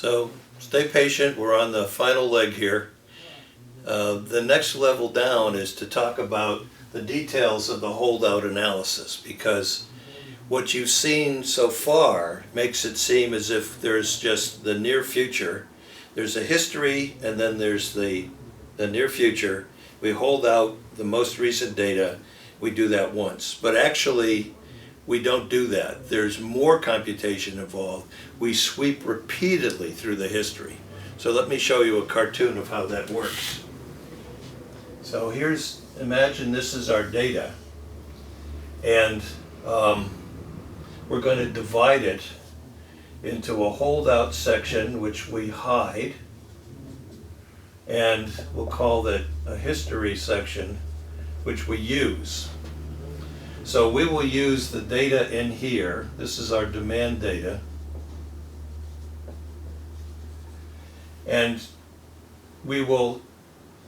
So stay patient, we're on the final leg here. The next level down is to talk about the details of the holdout analysis, because what you've seen so far makes it seem as if there's just the near future. There's a history and then there's the near future. We hold out the most recent data, we do that once. But actually, we don't do that. There's more computation involved. We sweep repeatedly through the history. So let me show you a cartoon of how that works. So imagine this is our data, and we're going to divide it into a holdout section which we hide, and we'll call that a history section which we use. So we will use the data in here. This is our demand data. And we will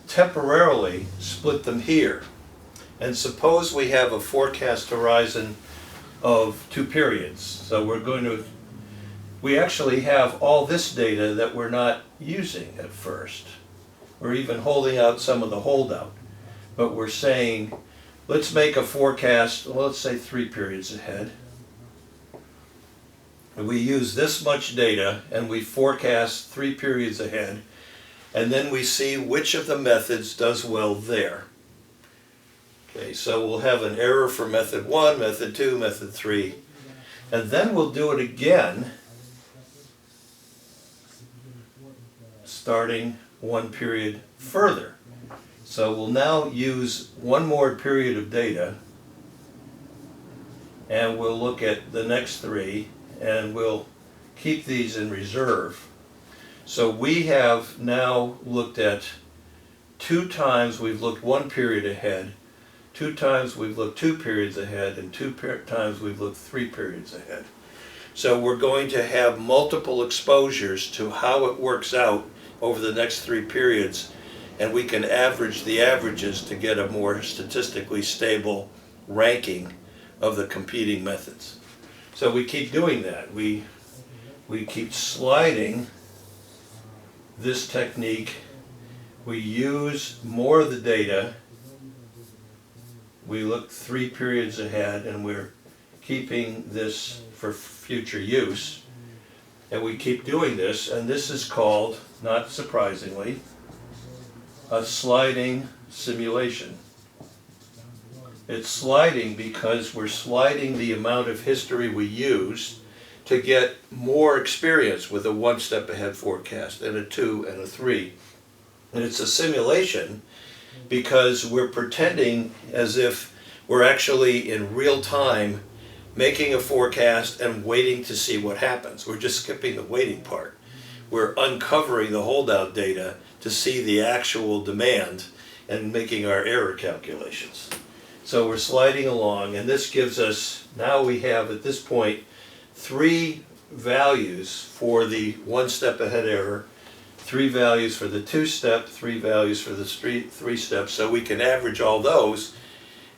temporarily split them here. And suppose we have a forecast horizon of 2 periods. So we actually have all this data that we're not using at first. We're even holding out some of the holdout. But we're saying, let's make a forecast, well, let's say 3 periods ahead. And we use this much data and we forecast 3 periods ahead, and then we see which of the methods does well there. Okay, so we'll have an error for method 1, method 2, method 3, and then we'll do it again starting 1 period further. So we'll now use 1 more period of data, and we'll look at the next 3, and we'll keep these in reserve. So we have now looked at 2 times we've looked 1 period ahead, 2 times we've looked 2 periods ahead, and 2 times we've looked 3 periods ahead. So we're going to have multiple exposures to how it works out over the next 3 periods, and we can average the averages to get a more statistically stable ranking of the competing methods. So we keep doing that. We keep sliding this technique. We use more of the data. We look 3 periods ahead, and we're keeping this for future use. And we keep doing this, and this is called, not surprisingly, a sliding simulation. It's sliding because we're sliding the amount of history we use to get more experience with a 1 step ahead forecast and a 2 and a 3. And it's a simulation because we're pretending as if we're actually in real time making a forecast and waiting to see what happens. We're just skipping the waiting part. We're uncovering the holdout data to see the actual demand and making our error calculations. So we're sliding along, and this gives us, now we have at this point 3 values for the 1 step ahead error, 3 values for the 2 step, 3 values for the 3 steps, so we can average all those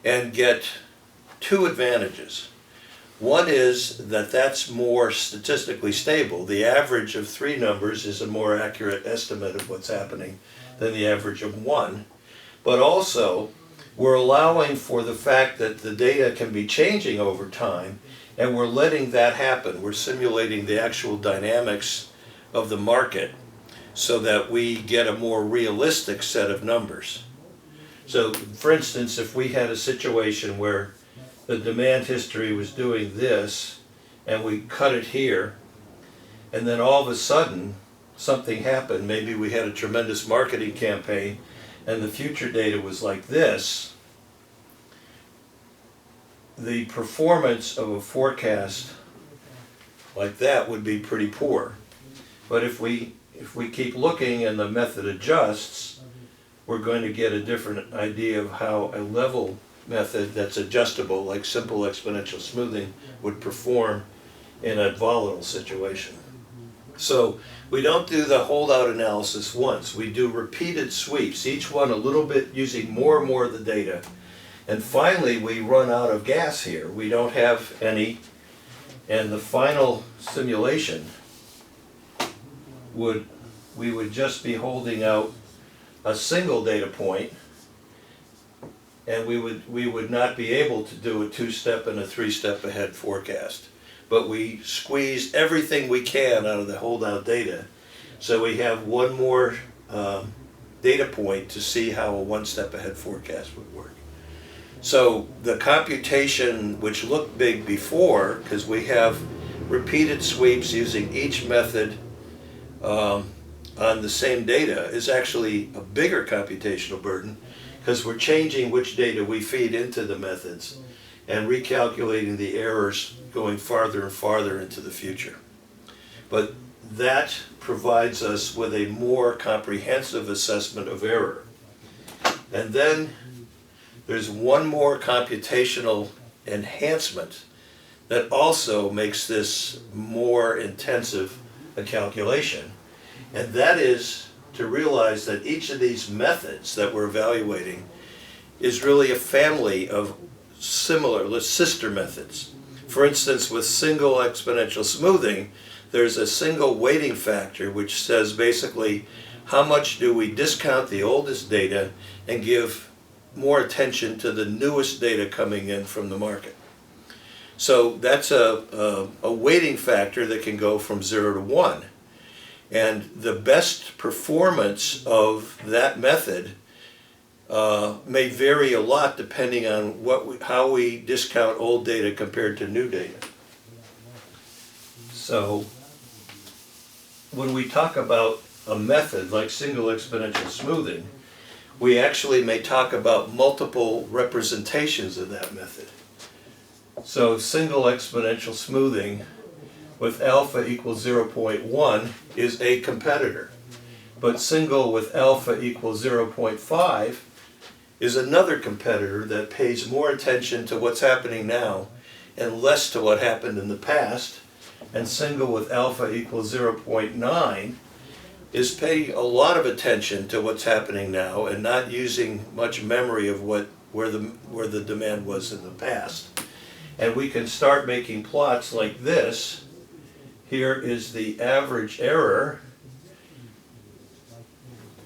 and get 2 advantages. One is that that's more statistically stable. The average of 3 numbers is a more accurate estimate of what's happening than the average of 1. But also, we're allowing for the fact that the data can be changing over time, and we're letting that happen. We're simulating the actual dynamics of the market so that we get a more realistic set of numbers. So, for instance, if we had a situation where the demand history was doing this, and we cut it here, and then all of a sudden something happened. Maybe we had a tremendous marketing campaign, and the future data was like this. The performance of a forecast like that would be pretty poor. But if we keep looking and the method adjusts, we're going to get a different idea of how a level method that's adjustable, like simple exponential smoothing, would perform in a volatile situation. So we don't do the holdout analysis once. We do repeated sweeps, each one a little bit using more and more of the data. And finally, we run out of gas here. We don't have any. And the final simulation we would just be holding out a single data point, and we would not be able to do a 2-step and a 3-step ahead forecast. But we squeeze everything we can out of the holdout data, so we have one more data point to see how a 1-step ahead forecast would work. So the computation, which looked big before, because we have repeated sweeps using each method on the same data, is actually a bigger computational burden, because we're changing which data we feed into the methods and recalculating the errors going farther and farther into the future. But that provides us with a more comprehensive assessment of error. And then there's one more computational enhancement that also makes this more intensive a calculation. And that is to realize that each of these methods that we're evaluating is really a family of similar, sister methods. For instance, with single exponential smoothing, there's a single weighting factor which says basically how much do we discount the oldest data and give more attention to the newest data coming in from the market. So that's a weighting factor that can go from 0 to 1. And the best performance of that method may vary a lot depending on how we discount old data compared to new data. So when we talk about a method like single exponential smoothing, we actually may talk about multiple representations of that method. So single exponential smoothing with alpha equals 0.1 is a competitor, but single with alpha equals 0.5 is another competitor that pays more attention to what's happening now and less to what happened in the past. And single with alpha equals 0.9 is paying a lot of attention to what's happening now and not using much memory of where the demand was in the past. And we can start making plots like this. Here is the average error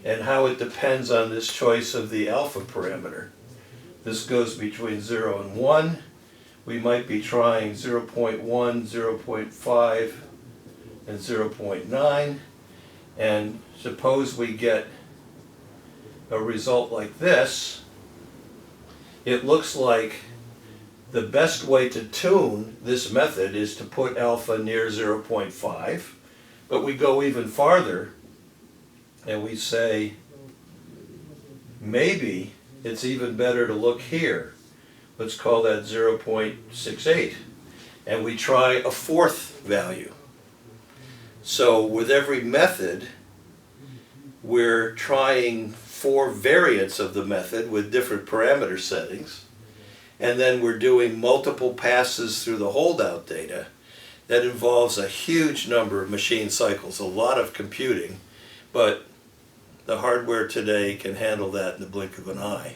and how it depends on this choice of the alpha parameter. This goes between 0 and 1. We might be trying 0.1, 0.5, and 0.9. And suppose we get a result like this. It looks like the best way to tune this method is to put alpha near 0.5, but we go even farther and we say maybe it's even better to look here. Let's call that 0.68, and we try a fourth value. So with every method, we're trying 4 variants of the method with different parameter settings. And then we're doing multiple passes through the holdout data that involves a huge number of machine cycles, a lot of computing, but the hardware today can handle that in the blink of an eye.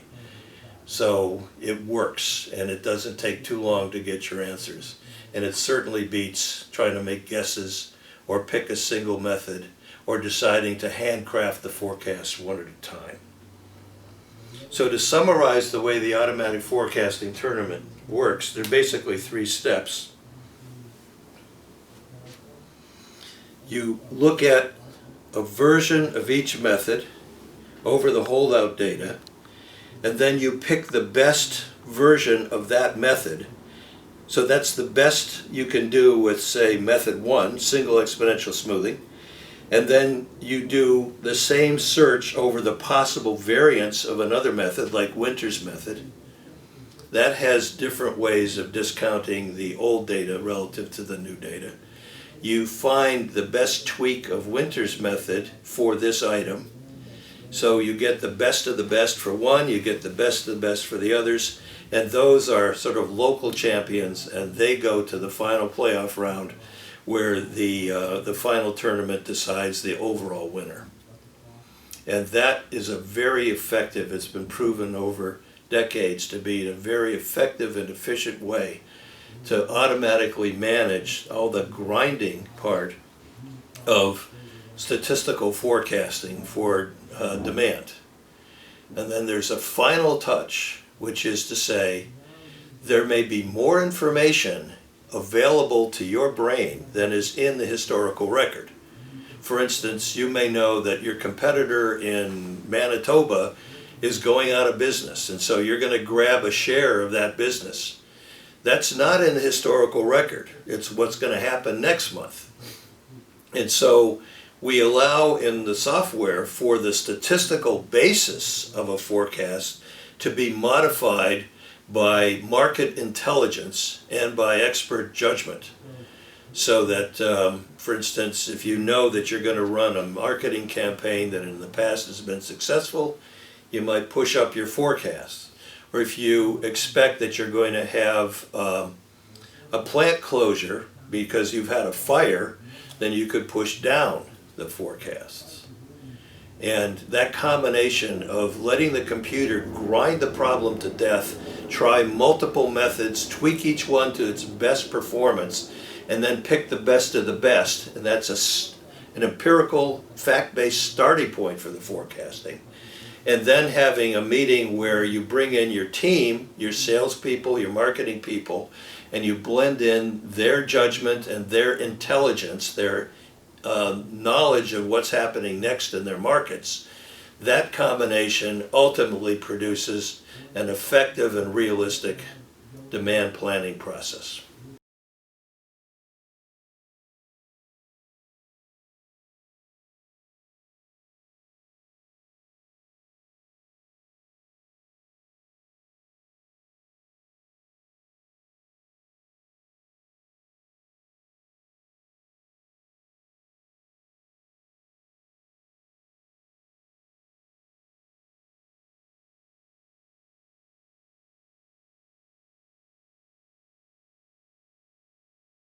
So it works, and it doesn't take too long to get your answers. And it certainly beats trying to make guesses or pick a single method or deciding to handcraft the forecast one at a time. So to summarize the way the automatic forecasting tournament works, there are basically 3 steps. You look at a version of each method over the holdout data, and then you pick the best version of that method. So that's the best you can do with, say, method 1, single exponential smoothing. And then you do the same search over the possible variants of another method, like Winter's method. That has different ways of discounting the old data relative to the new data. You find the best tweak of Winter's method for this item. So you get the best of the best for one, you get the best of the best for the others, and those are sort of local champions, and they go to the final playoff round where the final tournament decides the overall winner. And that is a very effective, it's been proven over decades to be a very effective and efficient way to automatically manage all the grinding part of statistical forecasting for demand. And then there's a final touch, which is to say there may be more information available to your brain than is in the historical record. For instance, you may know that your competitor in Manitoba is going out of business, and so you're going to grab a share of that business. That's not in the historical record. It's what's going to happen next month. And so we allow in the software for the statistical basis of a forecast to be modified by market intelligence and by expert judgment. So that, for instance, if you know that you're going to run a marketing campaign that in the past has been successful, you might push up your forecast. Or if you expect that you're going to have a plant closure because you've had a fire, then you could push down the forecasts. And that combination of letting the computer grind the problem to death, try multiple methods, tweak each one to its best performance, and then pick the best of the best, and that's an empirical, fact-based starting point for the forecasting. And then having a meeting where you bring in your team, your salespeople, your marketing people, and you blend in their judgment and their intelligence, their knowledge of what's happening next in their markets. That combination ultimately produces an effective and realistic demand planning process.